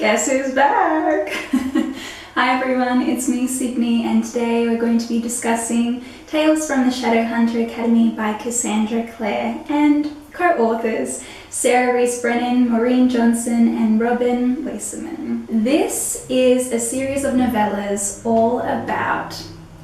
Guess who's back? Hi everyone, it's me Sydney, and today we're going to be discussing Tales from the Shadowhunter Academy by Cassandra, Clare, and co-authors Sarah Reese Brennan, Maureen Johnson, and Robin Wasserman. This is a series of novellas all about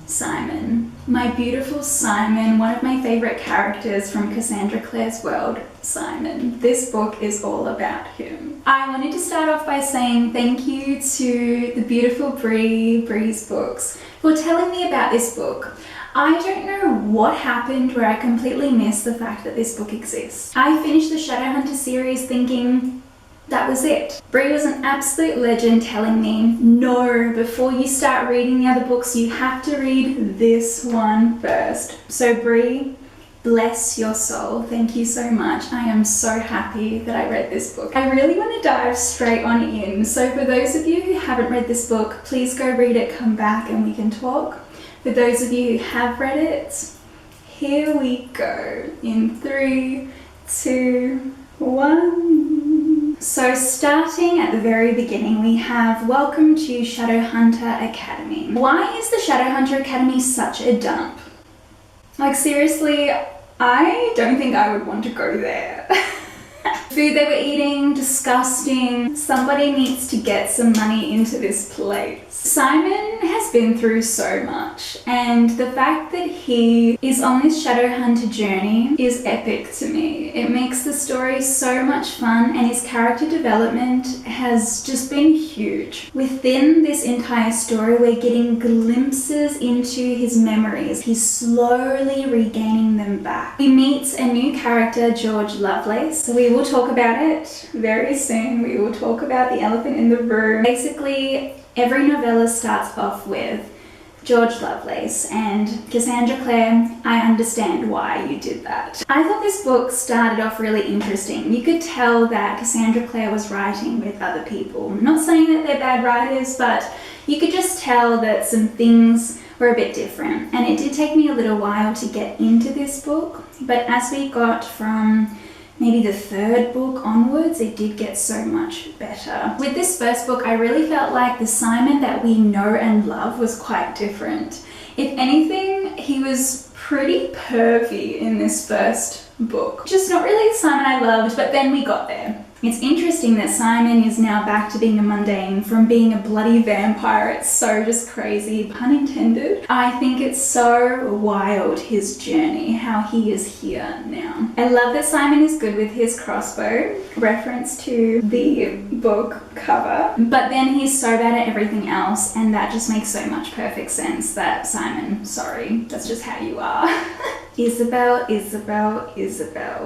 Simon. My beautiful Simon, one of my favorite characters from Cassandra Clare's world, Simon. This book is all about him. I wanted to start off by saying thank you to the beautiful Bree's Books for telling me about this book. I don't know what happened where I completely missed the fact that this book exists. I finished the Shadowhunter series thinking that was it. Bree was an absolute legend telling me, no, before you start reading the other books, you have to read this one first. So Bree, bless your soul. Thank you so much. I am so happy that I read this book. I really want to dive straight on in. So for those of you who haven't read this book, please go read it, come back and we can talk. For those of you who have read it, here we go. In 3, 2, 1. So starting at the very beginning, we have Welcome to Shadowhunter Academy. Why is the Shadowhunter Academy such a dump? Like seriously, I don't think I would want to go there. Food they were eating, disgusting. Somebody needs to get some money into this place. Simon has been through so much, and the fact that he is on this Shadowhunter journey is epic to me. It makes the story so much fun, and his character development has just been huge. Within this entire story, we're getting glimpses into his memories. He's slowly regaining them back. We meet a new character, George Lovelace. We will talk about it very soon. We will talk about the elephant in the room. Basically, every novella starts off with George Lovelace, and Cassandra Clare, I understand why you did that. I thought this book started off really interesting. You could tell that Cassandra Clare was writing with other people. I'm not saying that they're bad writers, but you could just tell that some things were a bit different. And it did take me a little while to get into this book, but as we got from maybe the 3rd book onwards, it did get so much better. With this first book, I really felt like the Simon that we know and love was quite different. If anything, he was pretty pervy in this first book. Just not really the Simon I loved, but then we got there. It's interesting that Simon is now back to being a mundane from being a bloody vampire. It's so just crazy, pun intended. I think it's so wild, his journey, how he is here now. I love that Simon is good with his crossbow, reference to the book cover, but then he's so bad at everything else, and that just makes so much perfect sense that Simon, sorry, that's just how you are. Isabel.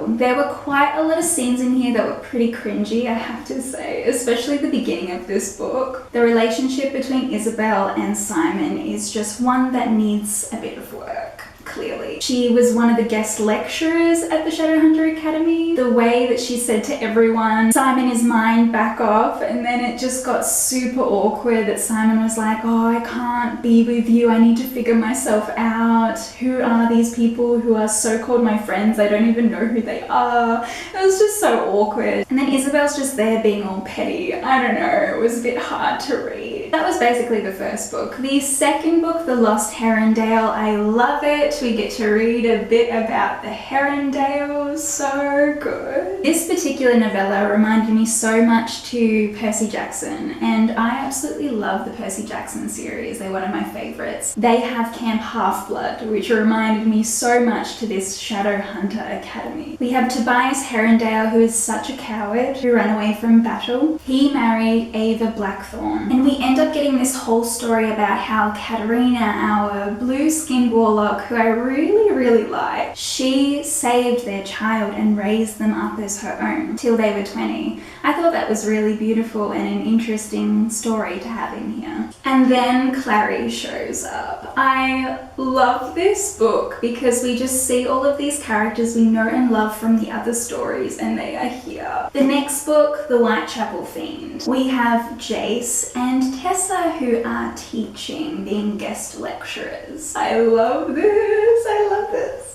There were quite a lot of scenes in here that were pretty cringy, I have to say, especially the beginning of this book. The relationship between Isabel and Simon is just one that needs a bit of work. Clearly. She was one of the guest lecturers at the Shadowhunter Academy. The way that she said to everyone, Simon is mine, back off, and then it just got super awkward that Simon was like, oh, I can't be with you, I need to figure myself out. Who are these people who are so-called my friends? I don't even know who they are. It was just so awkward. And then Isabel's just there being all petty. I don't know, it was a bit hard to read. That was basically the first book. The second book, The Lost Herondale, I love it. We get to read a bit about the Herondales, so good. This particular novella reminded me so much to Percy Jackson, and I absolutely love the Percy Jackson series. They're one of my favorites. They have Camp Half-Blood, which reminded me so much to this Shadowhunter Academy. We have Tobias Herondale, who is such a coward, who ran away from battle. He married Ava Blackthorn, and we end up getting this whole story about how Katerina, our blue-skinned warlock, who I really like, she saved their child and raised them up as her own till they were 20. I thought that was really beautiful and an interesting story to have in here. And then Clare shows up. I love this book because we just see all of these characters we know and love from the other stories, and they are here. The next book, The Whitechapel Fiend. We have Jace and Tessa who are teaching, being guest lecturers. I love this.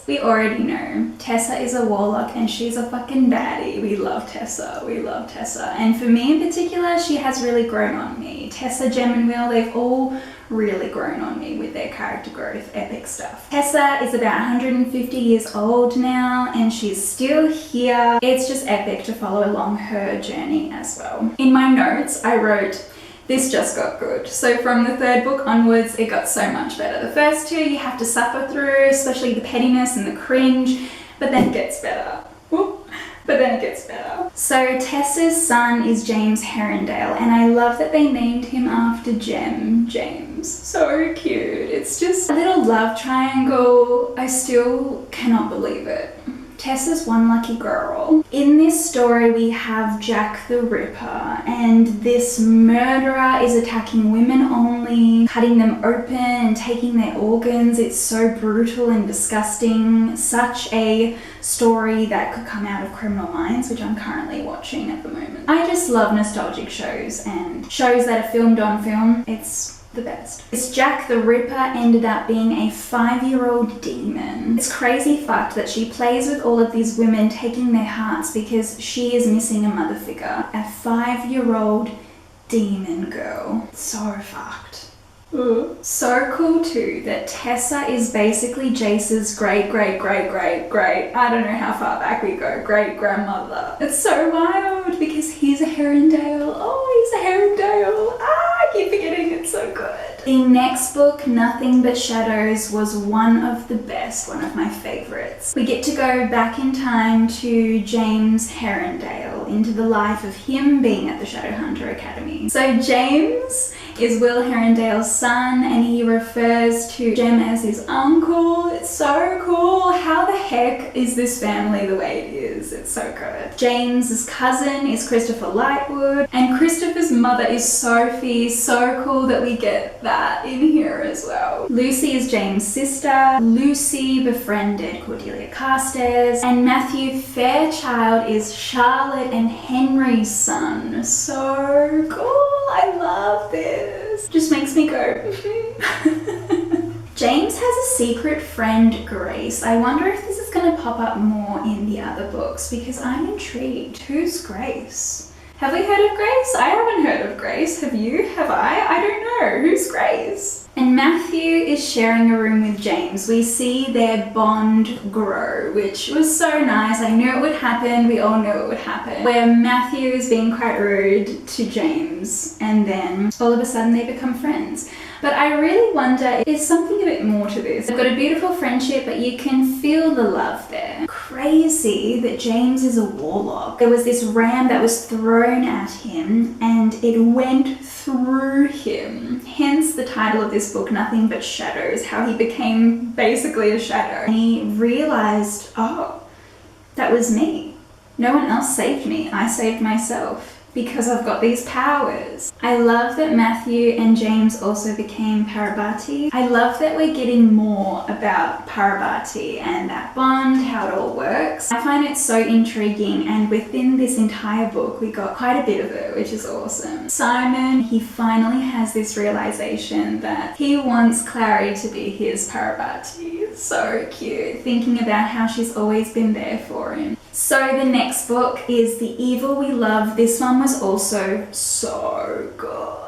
we already know Tessa is a warlock and she's a fucking baddie. We love Tessa, we love Tessa. And for me in particular, she has really grown on me. Tessa, Gem and Will, they've all really grown on me with their character growth, epic stuff. Tessa is about 150 years old now and she's still here. It's just epic to follow along her journey as well. In my notes, I wrote, this just got good. So from the third book onwards, it got so much better. The first two you have to suffer through, especially the pettiness and the cringe, but then it gets better. But then it gets better. So Tessa's son is James Herondale, and I love that they named him after Gem, James. So cute. It's just a little love triangle. I still cannot believe it. Tessa's one lucky girl. In this story we have Jack the Ripper, and this murderer is attacking women only, cutting them open and taking their organs. It's so brutal and disgusting. Such a story that could come out of Criminal Minds, which I'm currently watching at the moment. I just love nostalgic shows and shows that are filmed on film. It's the best. This Jack the Ripper ended up being a 5-year-old demon. It's crazy fucked that she plays with all of these women, taking their hearts because she is missing a mother figure. A 5-year-old demon girl. So fucked. So cool too that Tessa is basically Jace's great, I don't know how far back we go, great grandmother. It's so wild because he's a Herondale. Oh, he's a Herondale. I keep forgetting, it's so good. The next book, Nothing But Shadows, was one of the best, one of my favorites. We get to go back in time to James Herondale, into the life of him being at the Shadowhunter Academy. So James is Will Herondale's son, and he refers to Gem as his uncle. It's so cool. How the heck is this family the way it is? It's so good. James's cousin is Christopher Lightwood, and Christopher's mother is Sophie. So cool that we get that in here as well. Lucy is James' sister. Lucy befriended Cordelia Carstairs, and Matthew Fairchild is Charlotte and Henry's son. So cool. I love this. Just makes me go. James has a secret friend, Grace. I wonder if this is going to pop up more in the other books because I'm intrigued. Who's Grace? Have we heard of Grace? I haven't heard of Grace. Have you? Have I? I don't know. Who's Grace? And Matthew is sharing a room with James. We see their bond grow, which was so nice. I knew it would happen. We all knew it would happen. Where Matthew is being quite rude to James, and then all of a sudden they become friends. But I really wonder, is something a bit more to this? They've got a beautiful friendship, but you can feel the love there. Crazy that James is a warlock. There was this ram that was thrown at him and it went through him. Hence the title of this book, Nothing But Shadows, how he became basically a shadow. And he realized, oh, that was me. No one else saved me. I saved myself. Because I've got these powers. I love that Matthew and James also became Parabati. I love that we're getting more about Parabati and that bond, how it all works. I find it so intriguing, and within this entire book we got quite a bit of it, which is awesome. Simon, he finally has this realization that he wants Clary to be his Parabati. So cute, thinking about how she's always been there for him. So the next book is The Evil We Love. This one was also so good.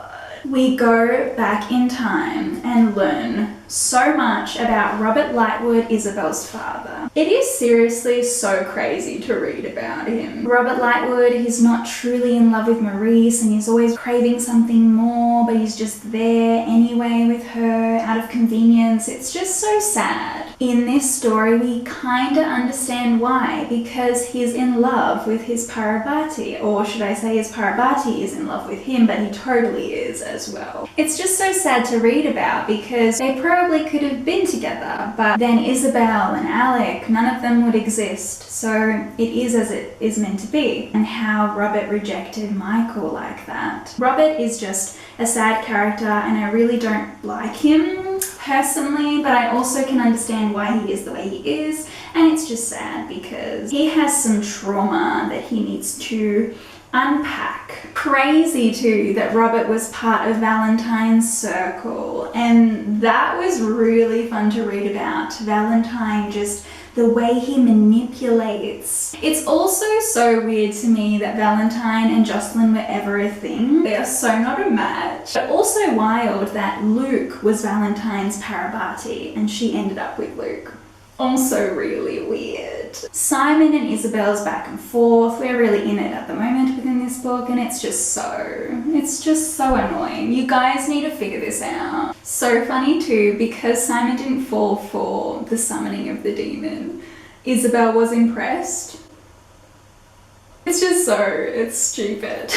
We go back in time and learn so much about Robert Lightwood, Isabel's father. It is seriously so crazy to read about him. Robert Lightwood, he's not truly in love with Maurice and he's always craving something more, but he's just there anyway with her out of convenience. It's just so sad. In this story, we kinda understand why, because he's in love with his Parabati, or should I say his Parabati is in love with him, but he totally is as well. It's just so sad to read about because they probably could have been together, but then Isabel and Alec, none of them would exist. So it is as it is meant to be. And how Robert rejected Michael like that. Robert is just a sad character and I really don't like him personally, but I also can understand why he is the way he is, and it's just sad because he has some trauma that he needs to unpack. Crazy too that Robert was part of Valentine's circle, and that was really fun to read about. Valentine just the way he manipulates. It's also so weird to me that Valentine and Jocelyn were ever a thing. They are so not a match. But also wild that Luke was Valentine's Parabati and she ended up with Luke. Also really weird. Simon and Isabel's back and forth. We're really in it at the moment within this book, and it's just so annoying. You guys need to figure this out. So funny too, because Simon didn't fall for the summoning of the demon, Isabel was impressed. It's stupid.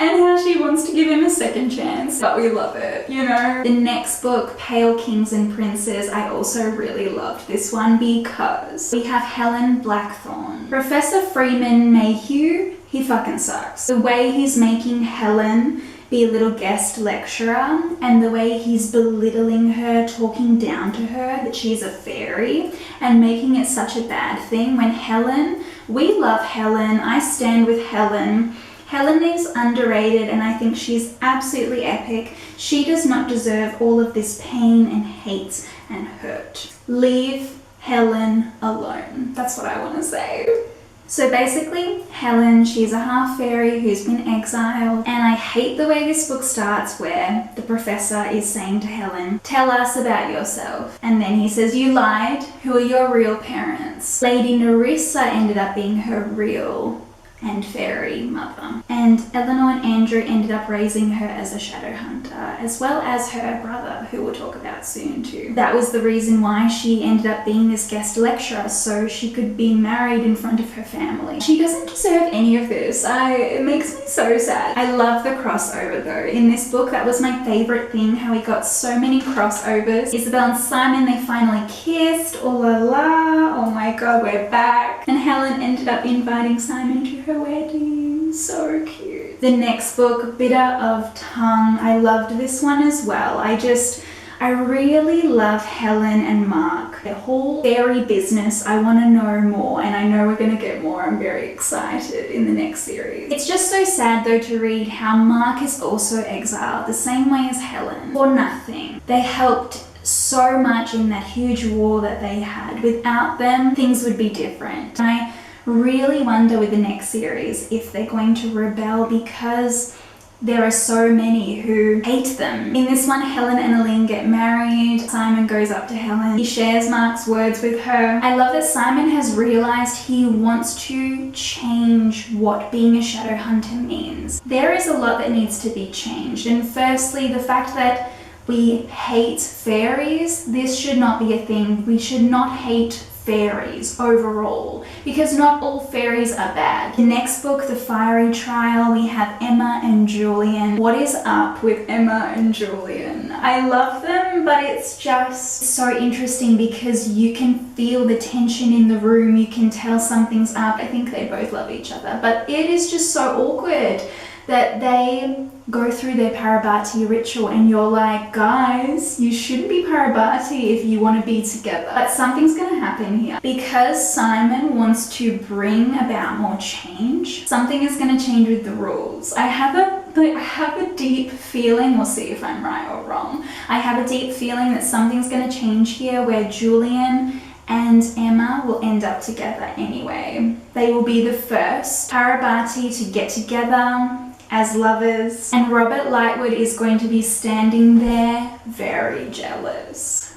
And how she wants to give him a second chance, but we love it, you know? The next book, Pale Kings and Princes, I also really loved this one because we have Helen Blackthorne. Professor Freeman Mayhew, he fucking sucks. The way he's making Helen be a little guest lecturer and the way he's belittling her, talking down to her that she's a fairy and making it such a bad thing when Helen, we love Helen, I stand with Helen. Helen is underrated and I think she's absolutely epic. She does not deserve all of this pain and hate and hurt. Leave Helen alone. That's what I want to say. So basically, Helen, she's a half fairy who's been exiled, and I hate the way this book starts where the professor is saying to Helen, tell us about yourself. And then he says, you lied. Who are your real parents? Lady Nerissa ended up being her real and fairy mother. And Eleanor and Andrew ended up raising her as a Shadowhunter, as well as her brother, who we'll talk about soon too. That was the reason why she ended up being this guest lecturer, so she could be married in front of her family. She doesn't deserve any of this. It makes me so sad. I love the crossover though. In this book, that was my favorite thing, how we got so many crossovers. Isabel and Simon, they finally kissed. Oh la la. Oh my god, we're back. And Helen ended up inviting Simon to her wedding. So cute. The next book, Bitter of Tongue. I loved this one as well. I really love Helen and Mark. Their whole fairy business, I want to know more, and I know we're going to get more. I'm very excited in the next series. It's just so sad though to read how Mark is also exiled the same way as Helen for nothing. They helped so much in that huge war that they had. Without them, things would be different. I really wonder with the next series if they're going to rebel because there are so many who hate them. In this one, Helen and Aline get married. Simon goes up to Helen. He shares Mark's words with her. I love that Simon has realized he wants to change what being a Shadowhunter means. There is a lot that needs to be changed. And firstly, the fact that we hate fairies, this should not be a thing. We should not hate fairies overall, because not all fairies are bad. The next book, The Fiery Trial, we have Emma and Julian. What is up with Emma and Julian? I love them, but it's just so interesting because you can feel the tension in the room. You can tell something's up. I think they both love each other, but it is just so awkward that they go through their Parabati ritual and you're like, guys, you shouldn't be Parabati if you want to be together. But something's going to happen here. Because Simon wants to bring about more change, something is going to change with the rules. I have a deep feeling, we'll see if I'm right or wrong, I have a deep feeling that something's going to change here where Julian and Emma will end up together anyway. They will be the first Parabati to get together as lovers, and Robert Lightwood is going to be standing there very jealous.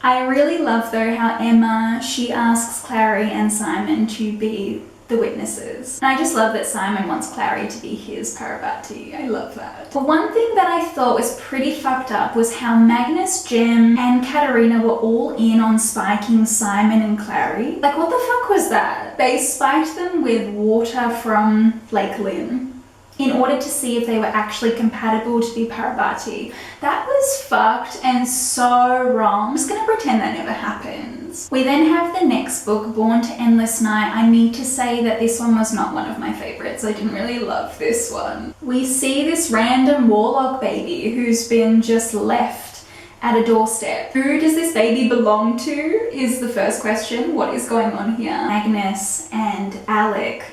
I really love though how Emma, she asks Clare and Simon to be the witnesses. And I just love that Simon wants Clare to be his Parabati. I love that. But one thing that I thought was pretty fucked up was how Magnus, Jem, and Katerina were all in on spiking Simon and Clare. Like, what the fuck was that? They spiked them with water from Lake Lynn in order to see if they were actually compatible to be Parabati. That was fucked and so wrong. I'm just gonna pretend that never happens. We then have the next book, Born to Endless Night. I need to say that this one was not one of my favorites. I didn't really love this one. We see this random warlock baby who's been just left at a doorstep. Who does this baby belong to is the first question. What is going on here? Magnus and Alec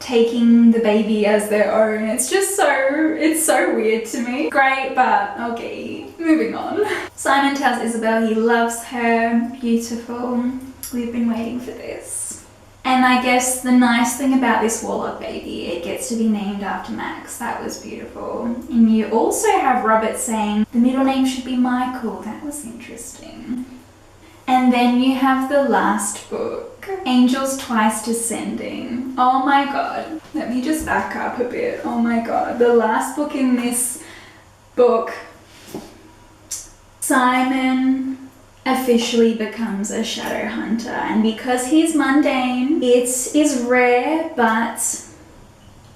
taking the baby as their own. It's so weird to me. Great, but okay, moving on. Simon tells Isabel he loves her. Beautiful. We've been waiting for this. And I guess the nice thing about this warlock baby, it gets to be named after Max. That was beautiful. And you also have Robert saying the middle name should be Michael. That was interesting. And then you have the last book, Angels Twice Descending. Oh my god. Let me just back up a bit. Oh my god. The last book in this book, Simon officially becomes a Shadowhunter. And because he's mundane, it is rare, but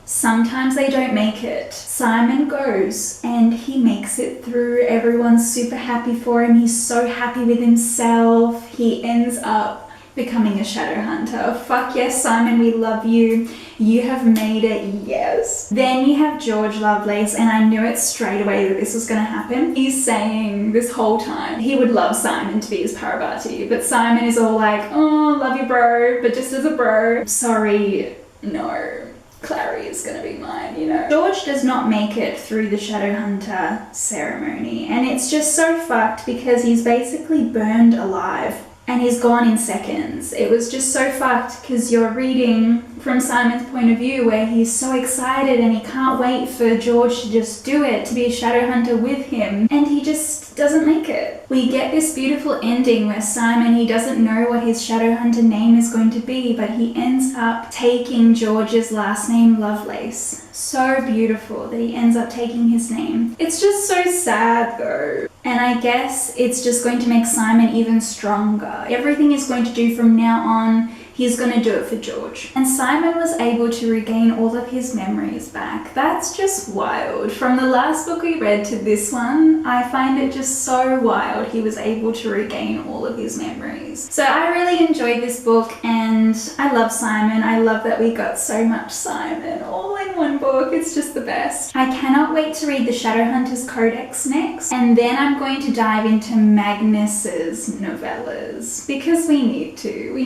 sometimes they don't make it. Simon goes and he makes it through. Everyone's super happy for him. He's so happy with himself. He ends up becoming a Shadowhunter. Fuck yes, Simon, we love you. You have made it, yes. Then you have George Lovelace, and I knew it straight away that this was gonna happen. He's saying this whole time he would love Simon to be his Parvati, but Simon is all like, oh, love you bro, but just as a bro. Sorry, no. Clary is gonna be mine, you know. George does not make it through the Shadowhunter ceremony, and it's just so fucked because he's basically burned alive and he's gone in seconds. It was just so fucked because you're reading from Simon's point of view where he's so excited and he can't wait for George to just do it, to be a Shadowhunter with him, and he just doesn't make it. We get this beautiful ending where Simon, he doesn't know what his Shadowhunter name is going to be, but he ends up taking George's last name, Lovelace. So beautiful that he ends up taking his name. It's just so sad though. And I guess it's just going to make Simon even stronger. Everything he's going to do from now on, he's going to do it for George. And Simon was able to regain all of his memories back. That's just wild. From the last book we read to this one, I find it just so wild he was able to regain all of his memories. So I really enjoyed this book and I love Simon. I love that we got so much Simon all in one book. It's just the best. I cannot wait to read the Shadowhunters Codex next, and then I'm going to dive into Magnus's novellas because we need to.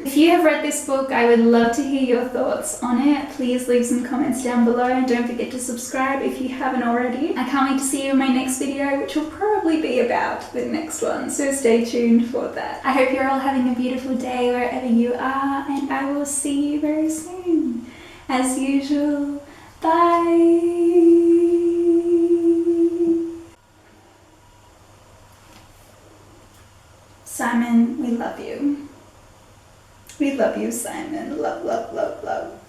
If you have read this book, I would love to hear your thoughts on it. Please leave some comments down below and don't forget to subscribe if you haven't already. I can't wait to see you in my next video, which will probably be about the next one, so stay tuned for that. I hope you're all having a beautiful day wherever you are, and I will see you very soon. As usual, bye! Simon, we love you. We love you, Simon. Love, love, love, love.